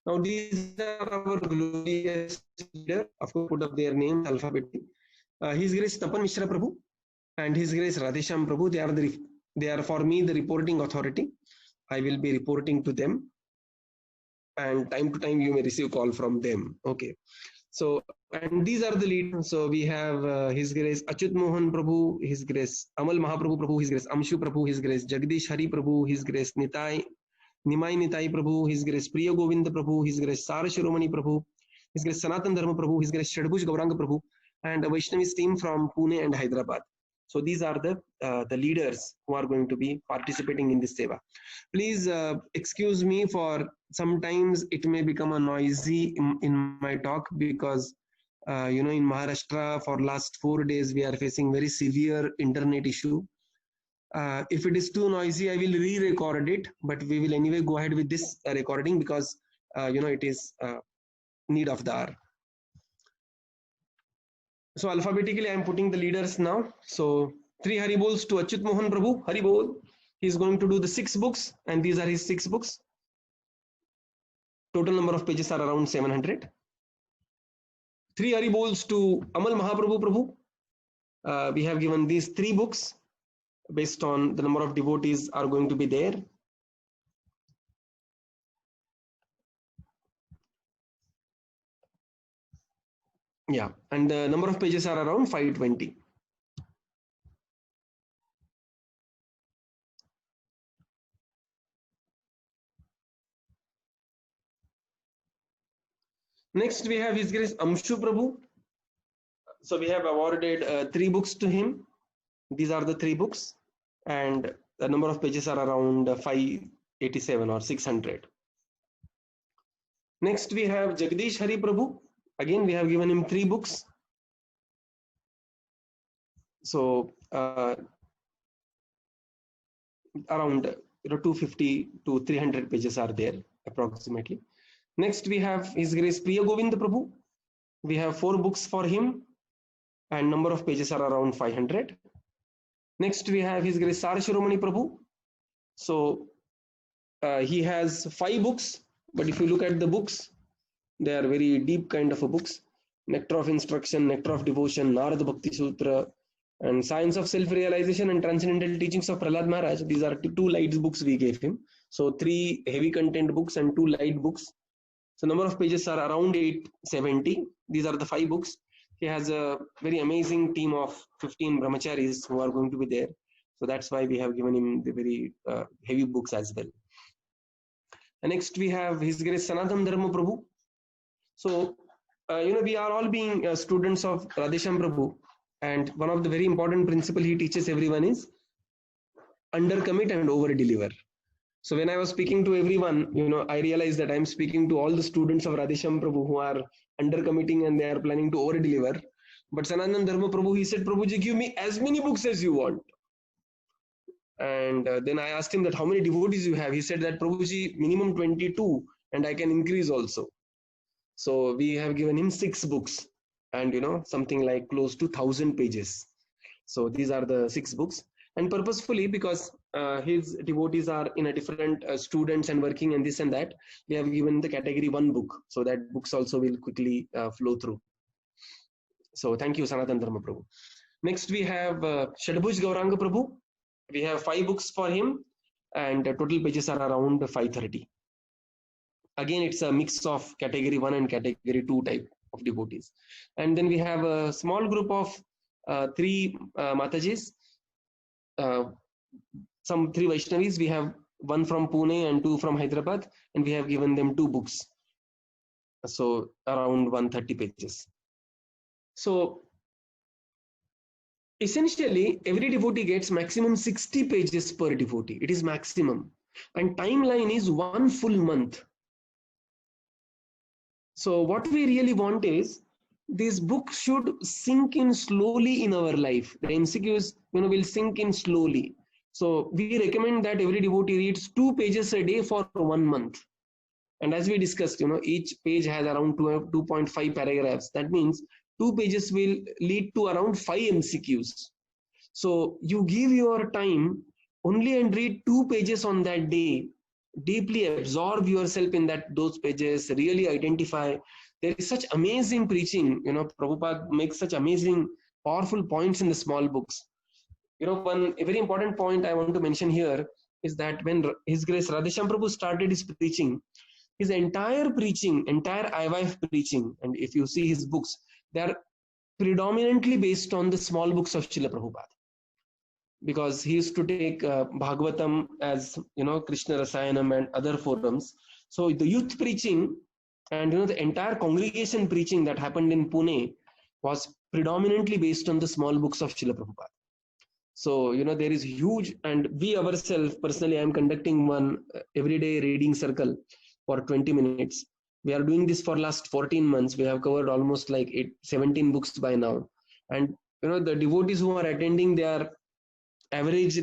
Now these are our glorious leader, of course put up their names alphabetically. His Grace Tapan Mishra Prabhu and His Grace Radhesham Prabhu, they are for me the reporting authority. I will be reporting to them, and time to time you may receive call from them. Okay. So, and these are the leaders. So we have His Grace Achyut Mohan Prabhu, His Grace Amal Mahaprabhu Prabhu, His Grace Amshu Prabhu, His Grace Jagdish Hari Prabhu, His Grace Nimai Nitai Prabhu, His Grace Priya Govinda Prabhu, His Grace Sara Shiromani Prabhu, His Grace Sanatan Dharma Prabhu, His Grace Shadbhuj Gauranga Prabhu, and a Vaishnavis team from Pune and Hyderabad. So these are the leaders who are going to be participating in this seva. Please excuse me for sometimes it may become a noisy in my talk because in Maharashtra for last 4 days we are facing very severe internet issue. If it is too noisy, I will re-record it, but we will anyway go ahead with this recording because it is need of the hour. So alphabetically I am putting the leaders now. So 3 Haribols to Achyut Mohan Prabhu, Haribol. He is going to do the 6 books, and these are his 6 books. Total number of pages are around 700. 3 Haribols to Amal Mahaprabhu Prabhu. We have given these 3 books based on the number of devotees are going to be there. Yeah, and the number of pages are around 520. Next, we have His Grace Amshu Prabhu. So we have awarded 3 books to him. These are the 3 books, and the number of pages are around 587 or 600. Next, we have Jagdish Hari Prabhu. Again, we have given him 3 books. So around 250 to 300 pages are there approximately. Next, we have His Grace Priya Govinda Prabhu. We have 4 books for him, and number of pages are around 500. Next, we have His Grace Sara Shiromani Prabhu. So he has 5 books, but if you look at the books, they are very deep kind of a books. Nectar of Instruction, Nectar of Devotion, Narada Bhakti Sutra, and Science of Self-Realization and Transcendental Teachings of Prahlad Maharaj. These are 2 light books we gave him. So 3 heavy content books and 2 light books. So number of pages are around 870. These are the 5 books. He has a very amazing team of 15 brahmacharis who are going to be there. So that's why we have given him the very heavy books as well. And next we have His Grace Sanatan Dharma Prabhu. So, we are all being students of Radhesham Prabhu. And one of the very important principle he teaches everyone is under commit and over deliver. So when I was speaking to everyone, I realized that I'm speaking to all the students of Radhesham Prabhu who are under committing and they are planning to over deliver. But Sanatan Dharma Prabhu, he said, Prabhuji, give me as many books as you want. And then I asked him that how many devotees you have. He said that Prabhuji, minimum 22, and I can increase also. So we have given him 6 books and something like close to 1,000 pages. So these are the 6 books, and purposefully because his devotees are in a different students and working and this and that, we have given the category 1 book so that books also will quickly flow through. So thank you, Sanatan Dharma Prabhu. Next we have Shadbhuj Gauranga Prabhu. We have 5 books for him, and total pages are around 530. Again, it's a mix of category 1 and category 2 type of devotees. And then we have a small group of three Matajis, some three Vaishnavis. We have one from Pune and two from Hyderabad, and we have given them 2 books. So around 130 pages. So essentially, every devotee gets maximum 60 pages per devotee. It is maximum. And timeline is 1 full month. So what we really want is, this book should sink in slowly in our life. The MCQs, will sink in slowly. So we recommend that every devotee reads 2 pages a day for 1 month. And as we discussed, each page has around 2.5 paragraphs. That means 2 pages will lead to around 5 MCQs. So you give your time only and read 2 pages on that day. Deeply absorb yourself in those pages, really identify. There is such amazing preaching. Prabhupada makes such amazing, powerful points in the small books. One very important point I want to mention here is that when His Grace Radheshyam Prabhu started his preaching, his entire preaching, entire IYF preaching, and if you see his books, they are predominantly based on the small books of Srila Prabhupada. Because he used to take Bhagavatam as, Krishna Rasayanam and other forums. So the youth preaching and, the entire congregation preaching that happened in Pune was predominantly based on the small books of Srila Prabhupada. So, there is huge, and we ourselves, personally, I am conducting one everyday reading circle for 20 minutes. We are doing this for last 14 months. We have covered almost like 17 books by now. And, the devotees who are attending, their age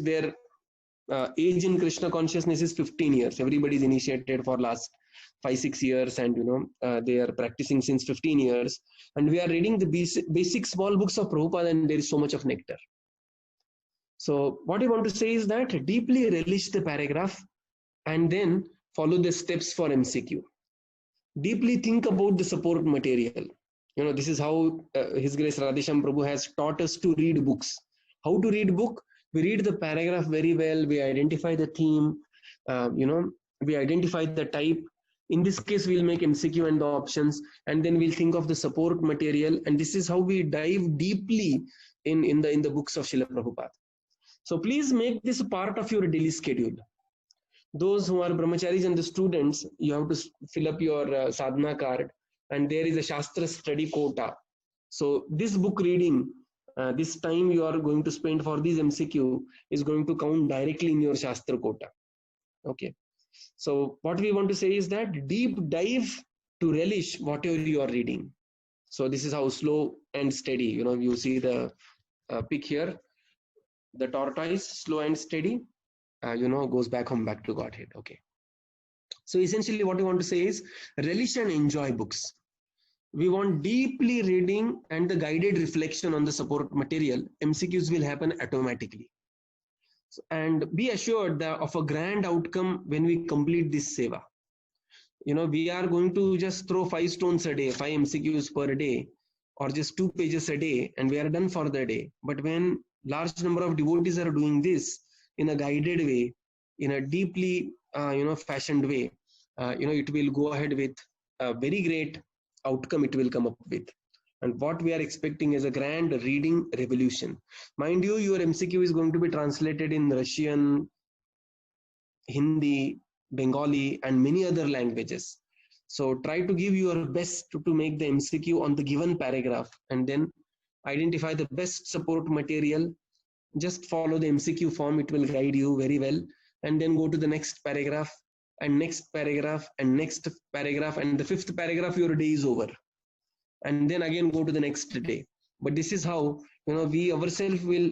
in Krishna consciousness is 15 years. Everybody is initiated for last 5-6 years, and, they are practicing since 15 years. And we are reading the basic small books of Prabhupada, and there is so much of nectar. So what I want to say is that deeply relish the paragraph and then follow the steps for MCQ. Deeply think about the support material. This is how His Grace Radheshyam Prabhu has taught us to read books. How to read book? We read the paragraph very well. We identify the theme. We identify the type. In this case, we'll make MCQ and the options, and then we'll think of the support material. And this is how we dive deeply in the books of Srila Prabhupada. So please make this a part of your daily schedule. Those who are brahmacharis and the students, you have to fill up your sadhana card, and there is a Shastra study quota. So this book reading, this time you are going to spend for this MCQ is going to count directly in your Shastra quota. Okay. So what we want to say is that deep dive to relish whatever you are reading. So this is how slow and steady, you see the pic here. The tortoise, slow and steady, goes back home, back to Godhead. Okay. So essentially what we want to say is relish and enjoy books. We want deeply reading and the guided reflection on the support material. MCQs will happen automatically. And be assured that of a grand outcome when we complete this seva. We are going to just throw 5 stones a day, 5 MCQs per day, or just 2 pages a day, and we are done for the day. But when large number of devotees are doing this in a guided way, in a deeply fashioned way, it will go ahead with a very great outcome it will come up with. And what we are expecting is a grand reading revolution. Mind you, your MCQ is going to be translated in Russian, Hindi, Bengali, and many other languages. So try to give your best to make the MCQ on the given paragraph, and then identify the best support material. Just follow the MCQ form, it will guide you very well, and then go to the next paragraph and next paragraph and next paragraph, and the 5th paragraph your day is over, and then again go to the next day. But this is how we ourselves will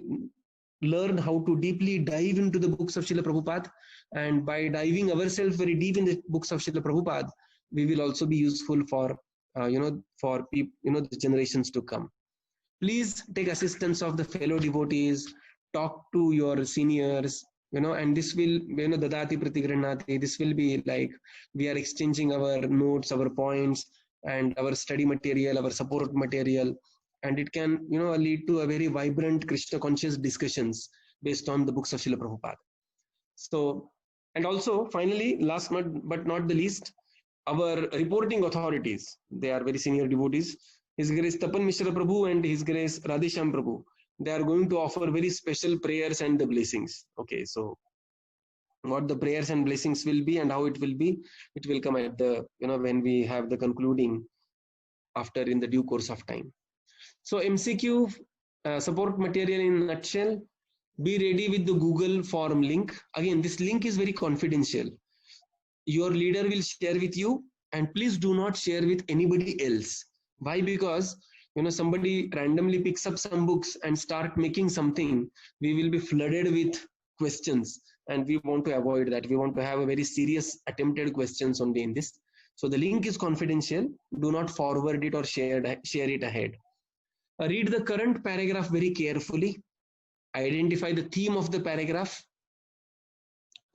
learn how to deeply dive into the books of Srila Prabhupada, and by diving ourselves very deep in the books of Srila Prabhupada, we will also be useful for the generations to come. Please take assistance of the fellow devotees, talk to your seniors, and this will, dadati pratigranati, this will be like we are exchanging our notes, our points, and our study material, our support material, and it can, lead to a very vibrant Krishna conscious discussions based on the books of Srila Prabhupada. So, and also finally, last but not the least, our reporting authorities, they are very senior devotees, His Grace Tapan Mishra Prabhu and His Grace Radhesham Prabhu, they are going to offer very special prayers and the blessings. Okay, so what the prayers and blessings will be and how it will be, it will come at the, when we have the concluding after in the due course of time. So MCQ support material in a nutshell, be ready with the Google form link. Again, this link is very confidential. Your leader will share with you, and please do not share with anybody else. Why? Because somebody randomly picks up some books and start making something, we will be flooded with questions, and we want to avoid that. We want to have a very serious attempted questions only in this. So the link is confidential. Do not forward it or share it ahead. Read the current paragraph very carefully. Identify the theme of the paragraph.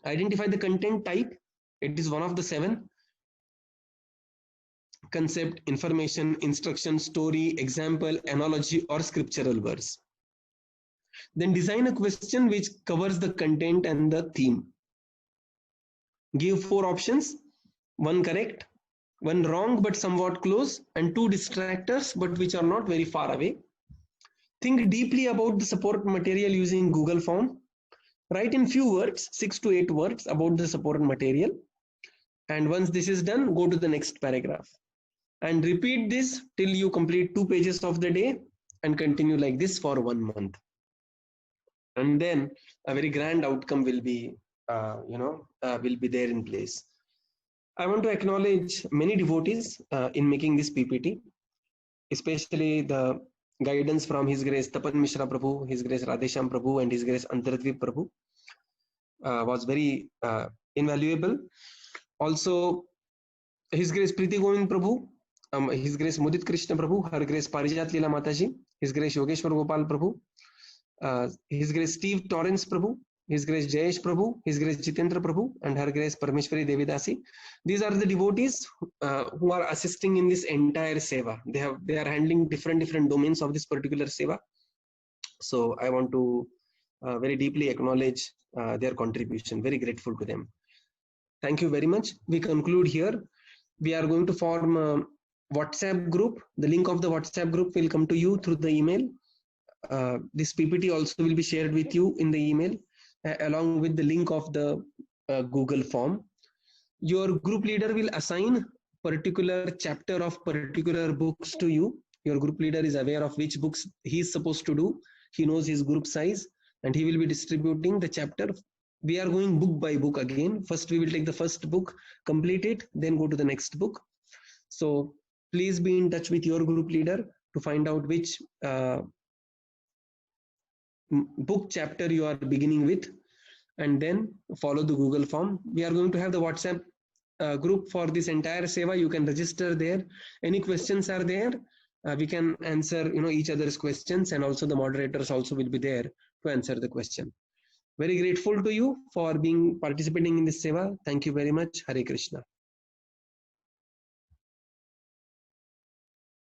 Identify the content type. It is one of the 7. Concept, information, instruction, story, example, analogy, or scriptural verse. Then design a question which covers the content and the theme. Give 4 options, 1 correct, 1 wrong but somewhat close, and 2 distractors but which are not very far away. Think deeply about the support material using Google form. Write in few words, 6 to 8 words about the support material. And once this is done, go to the next paragraph. And repeat this till you complete 2 pages of the day, and continue like this for 1 month. And then a very grand outcome will be, will be there in place. I want to acknowledge many devotees in making this PPT, especially the guidance from His Grace Tapan Mishra Prabhu, His Grace Radhesham Prabhu, and His Grace Antardvip Prabhu was very invaluable. Also, His Grace Preeti Govind Prabhu, His Grace Mudit Krishna Prabhu, Her Grace Parijat Leela Mataji, His Grace Yogeshwar Gopal Prabhu, His Grace Steve Torrance Prabhu, His Grace Jayesh Prabhu, His Grace Jitendra Prabhu, and Her Grace Parmeshwari Devidasi. These are the devotees who are assisting in this entire seva. They are handling different domains of this particular seva. So I want to very deeply acknowledge their contribution. Very grateful to them. Thank you very much. We conclude here. We are going to form a WhatsApp group. The link of the WhatsApp group will come to you through the email. This PPT also will be shared with you in the email along with the link of the Google form. Your group leader will assign particular chapter of particular books to you. Your group leader is aware of which books he is supposed to do. He knows his group size, and he will be distributing the chapter. We are going book by book again. First, we will take the first book, complete it, then go to the next book. So please be in touch with your group leader to find out which book chapter you are beginning with, and then follow the Google form. We are going to have the WhatsApp group for this entire seva. You can register there. Any questions are there, we can answer each other's questions, and also the moderators also will be there to answer the question. Very grateful to you for participating in this seva. Thank you very much. Hare Krishna.